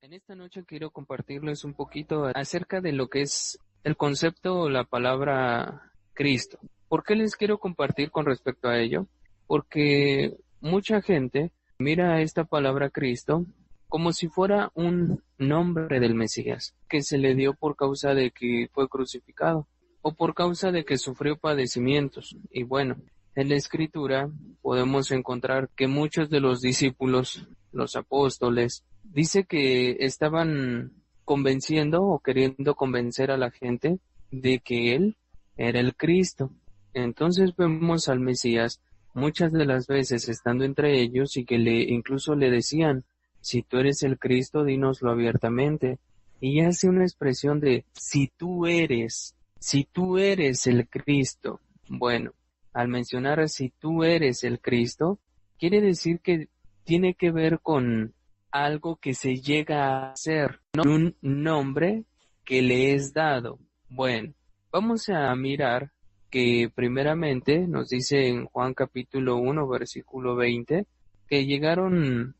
En esta noche quiero compartirles un poquito acerca de lo que es el concepto o la palabra Cristo. ¿Por qué les quiero compartir con respecto a ello? Porque mucha gente mira esta palabra Cristo como si fuera un nombre del Mesías, que se le dio por causa de que fue crucificado o por causa de que sufrió padecimientos. Y bueno, en la Escritura podemos encontrar que muchos de los discípulos, los apóstoles, dice que estaban convenciendo o queriendo convencer a la gente de que Él era el Cristo. Entonces vemos al Mesías muchas de las veces estando entre ellos y que incluso le decían, si tú eres el Cristo, dínoslo abiertamente. Y hace una expresión de si tú eres el Cristo. Bueno, al mencionar si tú eres el Cristo, quiere decir que tiene que ver con algo que se llega a ser, no un nombre que le es dado. Bueno, vamos a mirar que primeramente nos dice en Juan capítulo 1, versículo 20, que llegaron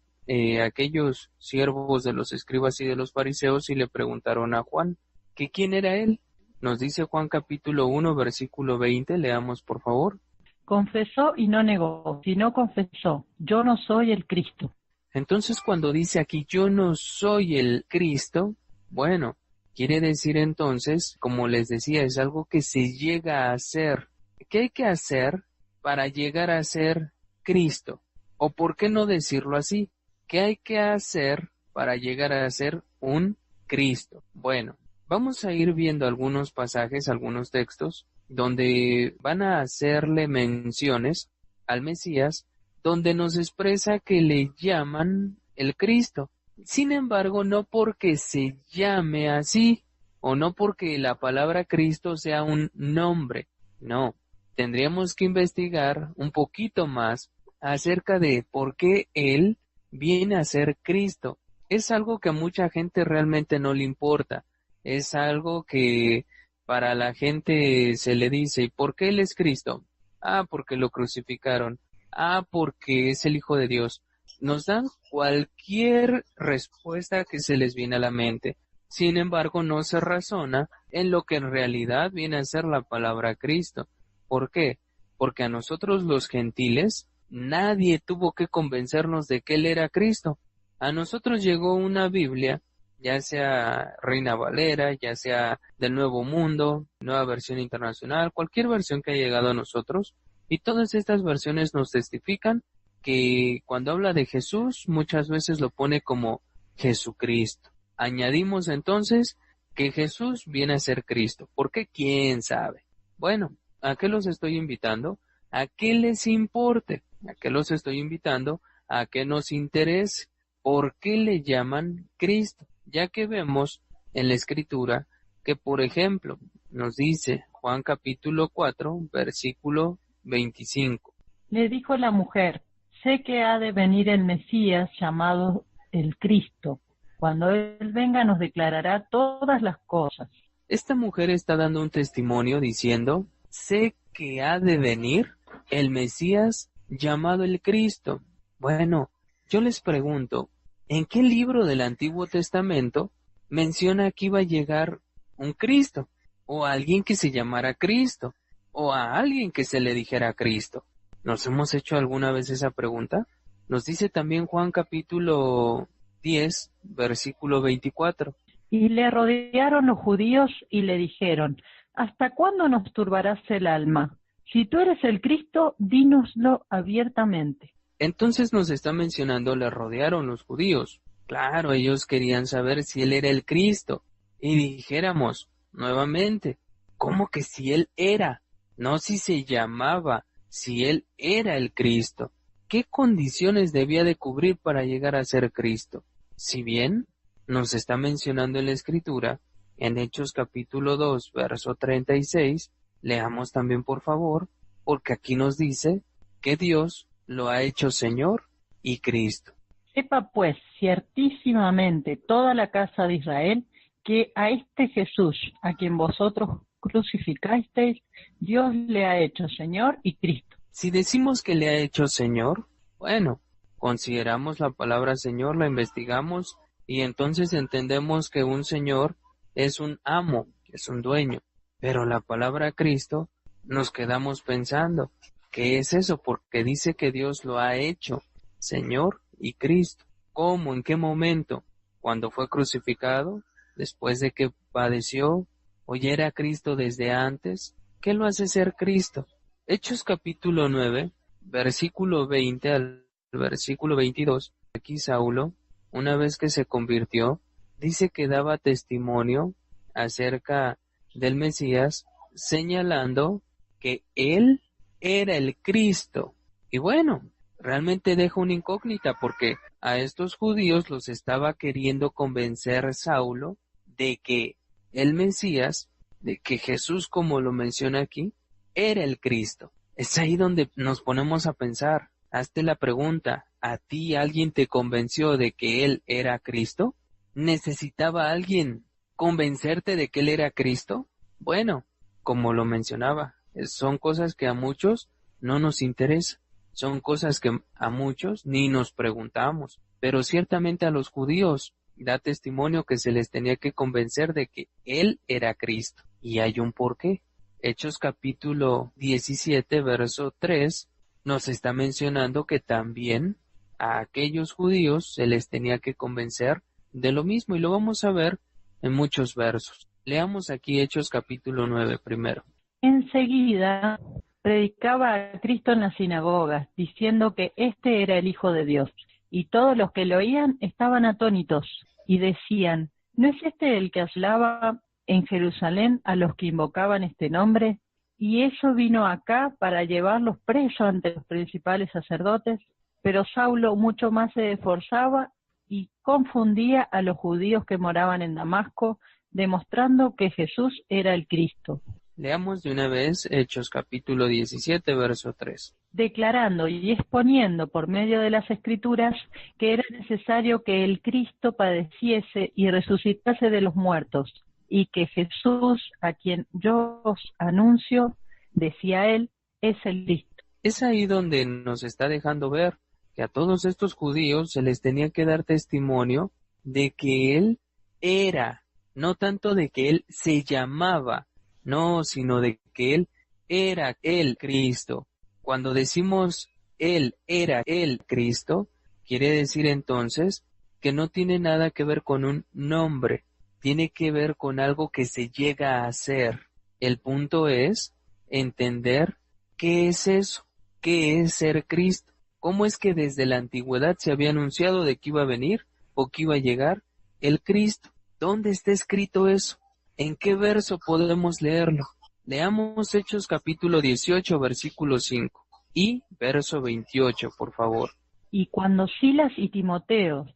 aquellos siervos de los escribas y de los fariseos y le preguntaron a Juan que quién era él. Nos dice Juan capítulo 1, versículo 20, leamos por favor. Confesó y no negó, sino confesó, yo no soy el Cristo. Entonces cuando dice aquí yo no soy el Cristo, bueno, quiere decir entonces, como les decía, es algo que se llega a hacer. ¿Qué hay que hacer para llegar a ser Cristo? O por qué no decirlo así, ¿qué hay que hacer para llegar a ser un Cristo? Bueno, vamos a ir viendo algunos pasajes, algunos textos, donde van a hacerle menciones al Mesías, donde nos expresa que le llaman el Cristo. Sin embargo, no porque se llame así, o no porque la palabra Cristo sea un nombre, no. Tendríamos que investigar un poquito más acerca de por qué Él viene a ser Cristo. Es algo que a mucha gente realmente no le importa. Es algo que para la gente se le dice, ¿y por qué Él es Cristo? Ah, porque lo crucificaron. Ah, porque es el Hijo de Dios. Nos dan cualquier respuesta que se les viene a la mente. Sin embargo, no se razona en lo que en realidad viene a ser la palabra Cristo. ¿Por qué? Porque a nosotros los gentiles, nadie tuvo que convencernos de que Él era Cristo. A nosotros llegó una Biblia, ya sea Reina Valera, ya sea del Nuevo Mundo, Nueva Versión Internacional, cualquier versión que haya llegado a nosotros, y todas estas versiones nos testifican que cuando habla de Jesús, muchas veces lo pone como Jesucristo. Añadimos entonces que Jesús viene a ser Cristo. ¿Por qué? ¿Quién sabe? Bueno, ¿a qué los estoy invitando? ¿A qué les importe? ¿A qué los estoy invitando? ¿A qué nos interese? ¿Por qué le llaman Cristo? Ya que vemos en la Escritura que, por ejemplo, nos dice Juan capítulo 4, versículo 25. Le dijo la mujer, sé que ha de venir el Mesías llamado el Cristo. Cuando Él venga nos declarará todas las cosas. Esta mujer está dando un testimonio diciendo, sé que ha de venir el Mesías llamado el Cristo. Bueno, yo les pregunto, ¿en qué libro del Antiguo Testamento menciona que iba a llegar un Cristo? O a alguien que se llamara Cristo, o a alguien que se le dijera Cristo. ¿Nos hemos hecho alguna vez esa pregunta? Nos dice también Juan capítulo 10, versículo 24. Y le rodearon los judíos y le dijeron, ¿hasta cuándo nos turbarás el alma? Si tú eres el Cristo, dínoslo abiertamente. Entonces nos está mencionando, le rodearon los judíos. Claro, ellos querían saber si Él era el Cristo. Y dijéramos, nuevamente, ¿cómo que si Él era? No si se llamaba, si Él era el Cristo. ¿Qué condiciones debía de cubrir para llegar a ser Cristo? Si bien nos está mencionando en la Escritura, en Hechos capítulo 2, verso 36, leamos también por favor, porque aquí nos dice que Dios lo ha hecho Señor y Cristo. Sepa pues ciertísimamente toda la casa de Israel que a este Jesús, a quien vosotros crucificasteis, Dios le ha hecho Señor y Cristo. Si decimos que le ha hecho Señor, bueno, consideramos la palabra Señor, la investigamos y entonces entendemos que un señor es un amo, es un dueño. Pero la palabra Cristo nos quedamos pensando, ¿qué es eso? Porque dice que Dios lo ha hecho, Señor y Cristo. ¿Cómo? ¿En qué momento? ¿Cuando fue crucificado? ¿Después de que padeció? ¿O ya era Cristo desde antes? ¿Qué lo hace ser Cristo? Hechos capítulo 9, versículo 20 al versículo 22. Aquí Saulo, una vez que se convirtió, dice que daba testimonio acerca del Mesías, señalando que él era el Cristo. Y bueno, realmente deja una incógnita porque a estos judíos los estaba queriendo convencer Saulo de que el Mesías, de que Jesús, como lo menciona aquí, era el Cristo. Es ahí donde nos ponemos a pensar. Hazte la pregunta, ¿a ti alguien te convenció de que Él era Cristo? ¿Necesitaba alguien convencerte de que Él era Cristo? Bueno, como lo mencionaba, son cosas que a muchos no nos interesan. Son cosas que a muchos ni nos preguntamos. Pero ciertamente a los judíos da testimonio que se les tenía que convencer de que Él era Cristo. Y hay un porqué. Hechos capítulo 17, verso 3, nos está mencionando que también a aquellos judíos se les tenía que convencer de lo mismo, y lo vamos a ver en muchos versos. Leamos aquí Hechos capítulo 9 primero. Enseguida predicaba a Cristo en las sinagogas, diciendo que éste era el Hijo de Dios. Y todos los que lo oían estaban atónitos, y decían, ¿no es este el que hablaba en Jerusalén a los que invocaban este nombre? Y eso vino acá para llevarlos presos ante los principales sacerdotes. Pero Saulo mucho más se esforzaba y confundía a los judíos que moraban en Damasco, demostrando que Jesús era el Cristo. Leamos de una vez Hechos capítulo 17, verso 3. Declarando y exponiendo por medio de las Escrituras que era necesario que el Cristo padeciese y resucitase de los muertos, y que Jesús, a quien yo os anuncio, decía él, es el Cristo. Es ahí donde nos está dejando ver que a todos estos judíos se les tenía que dar testimonio de que Él era, no tanto de que Él se llamaba, no, sino de que Él era el Cristo. Cuando decimos Él era el Cristo, quiere decir entonces que no tiene nada que ver con un nombre, tiene que ver con algo que se llega a hacer. El punto es entender qué es eso, qué es ser Cristo, cómo es que desde la antigüedad se había anunciado de que iba a venir o que iba a llegar el Cristo. ¿Dónde está escrito eso? ¿En qué verso podemos leerlo? Leamos Hechos capítulo 18, versículo 5 y verso 28, por favor. Y cuando Silas y Timoteo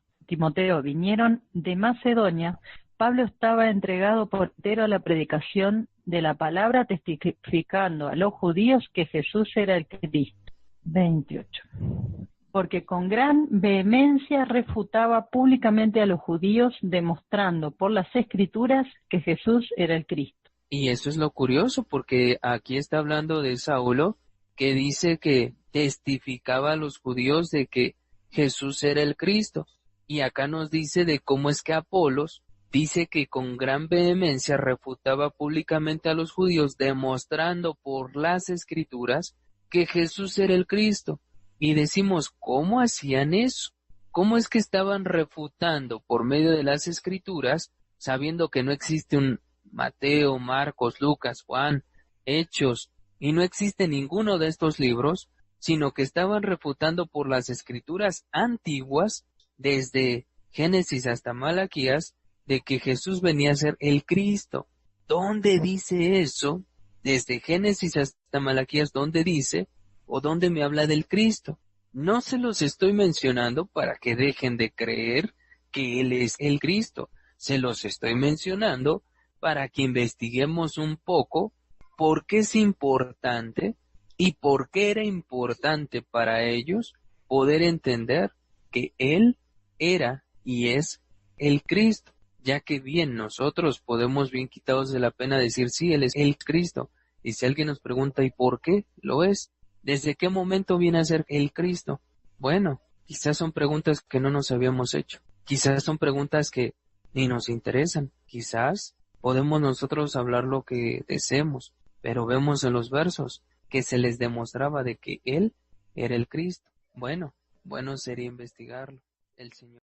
vinieron de Macedonia, Pablo estaba entregado por entero a la predicación de la palabra, testificando a los judíos que Jesús era el Cristo. 28. Porque con gran vehemencia refutaba públicamente a los judíos, demostrando por las Escrituras que Jesús era el Cristo. Y eso es lo curioso, porque aquí está hablando de Saulo, que dice que testificaba a los judíos de que Jesús era el Cristo. Y acá nos dice de cómo es que Apolos dice que con gran vehemencia refutaba públicamente a los judíos, demostrando por las Escrituras que Jesús era el Cristo. Y decimos, ¿cómo hacían eso? ¿Cómo es que estaban refutando por medio de las Escrituras, sabiendo que no existe un Mateo, Marcos, Lucas, Juan, Hechos, y no existe ninguno de estos libros, sino que estaban refutando por las Escrituras antiguas, desde Génesis hasta Malaquías, de que Jesús venía a ser el Cristo? ¿Dónde dice eso? Desde Génesis hasta Malaquías, ¿dónde dice o dónde me habla del Cristo? No se los estoy mencionando para que dejen de creer que Él es el Cristo. Se los estoy mencionando para que investiguemos un poco por qué es importante y por qué era importante para ellos poder entender que Él era y es el Cristo, ya que bien nosotros podemos bien quitados de la pena decir sí, Él es el Cristo, y si alguien nos pregunta ¿y por qué lo es? ¿Desde qué momento viene a ser el Cristo? Bueno, quizás son preguntas que no nos habíamos hecho. Quizás son preguntas que ni nos interesan. Quizás podemos nosotros hablar lo que deseemos, pero vemos en los versos que se les demostraba de que Él era el Cristo. Bueno sería investigarlo. El Señor.